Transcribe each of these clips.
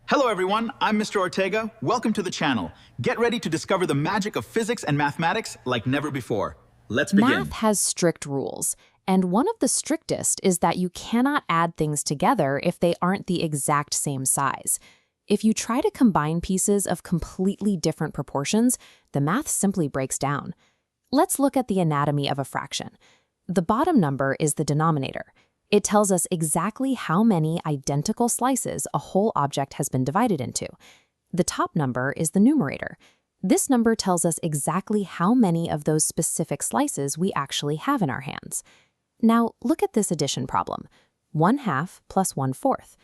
Hello everyone, I'm Mr. Ortega. Welcome to the channel. Get ready to discover the magic of physics and mathematics like never before. Let's begin. Math has strict rules, and one of the strictest is that you cannot add things together if they aren't the exact same size. If you try to combine pieces of completely different proportions, the math simply breaks down. Let's look at the anatomy of a fraction. The bottom number is the denominator. It tells us exactly how many identical slices a whole object has been divided into. The top number is the numerator. This number tells us exactly how many of those specific slices we actually have in our hands. Now, look at this addition problem. 1/2 plus 1/4.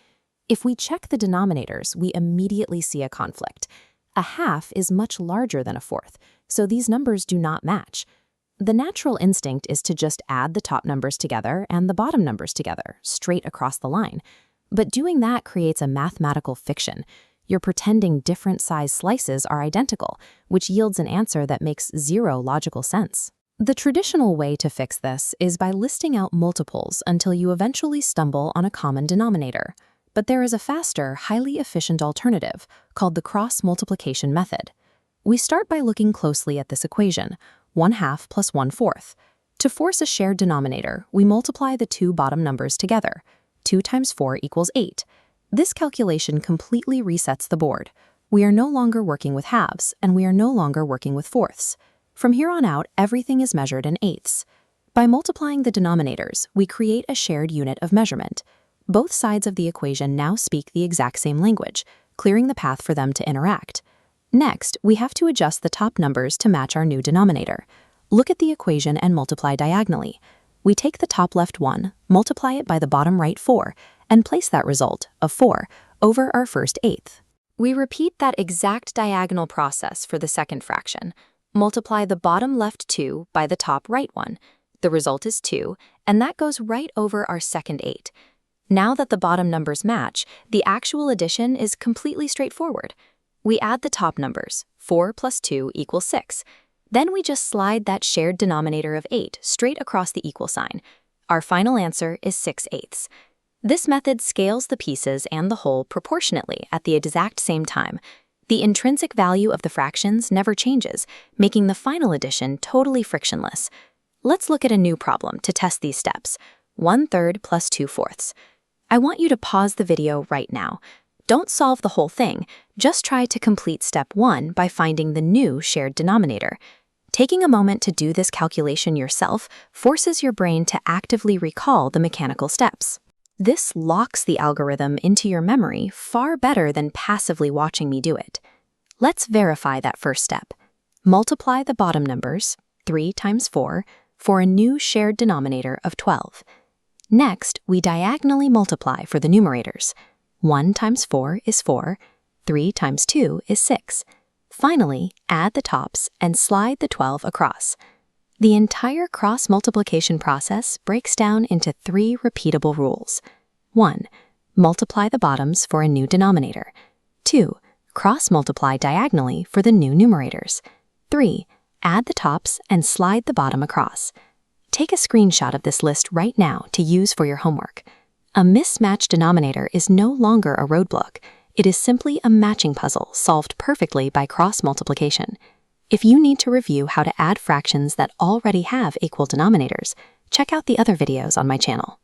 If we check the denominators, we immediately see a conflict. A half is much larger than a fourth, so these numbers do not match. The natural instinct is to just add the top numbers together and the bottom numbers together, straight across the line. But doing that creates a mathematical fiction. You're pretending different size slices are identical, which yields an answer that makes zero logical sense. The traditional way to fix this is by listing out multiples until you eventually stumble on a common denominator. But there is a faster, highly efficient alternative called the cross-multiplication method. We start by looking closely at this equation, 1/2 plus 1/4. To force a shared denominator, we multiply the two bottom numbers together. 2 times 4 equals 8. This calculation completely resets the board. We are no longer working with halves, and we are no longer working with fourths. From here on out, everything is measured in eighths. By multiplying the denominators, we create a shared unit of measurement. Both sides of the equation now speak the exact same language, clearing the path for them to interact. Next, we have to adjust the top numbers to match our new denominator. Look at the equation and multiply diagonally. We take the top left 1, multiply it by the bottom right 4, and place that result, of 4, over our first eighth. We repeat that exact diagonal process for the second fraction. Multiply the bottom left 2 by the top right 1. The result is 2, and that goes right over our second 8. Now that the bottom numbers match, the actual addition is completely straightforward. We add the top numbers, 4 plus 2 equals 6. Then we just slide that shared denominator of 8 straight across the equal sign. Our final answer is 6/8. This method scales the pieces and the whole proportionately at the exact same time. The intrinsic value of the fractions never changes, making the final addition totally frictionless. Let's look at a new problem to test these steps. 1/3 plus 2/4. I want you to pause the video right now. Don't solve the whole thing, just try to complete step 1 by finding the new shared denominator. Taking a moment to do this calculation yourself forces your brain to actively recall the mechanical steps. This locks the algorithm into your memory far better than passively watching me do it. Let's verify that first step. Multiply the bottom numbers, 3 times 4, for a new shared denominator of 12. Next, we diagonally multiply for the numerators. 1 times 4 is 4, 3 times 2 is 6. Finally, add the tops and slide the 12 across. The entire cross-multiplication process breaks down into 3 repeatable rules. 1. Multiply the bottoms for a new denominator. 2. Cross-multiply diagonally for the new numerators. 3. Add the tops and slide the bottom across. Take a screenshot of this list right now to use for your homework. A mismatched denominator is no longer a roadblock. It is simply a matching puzzle solved perfectly by cross-multiplication. If you need to review how to add fractions that already have equal denominators, check out the other videos on my channel.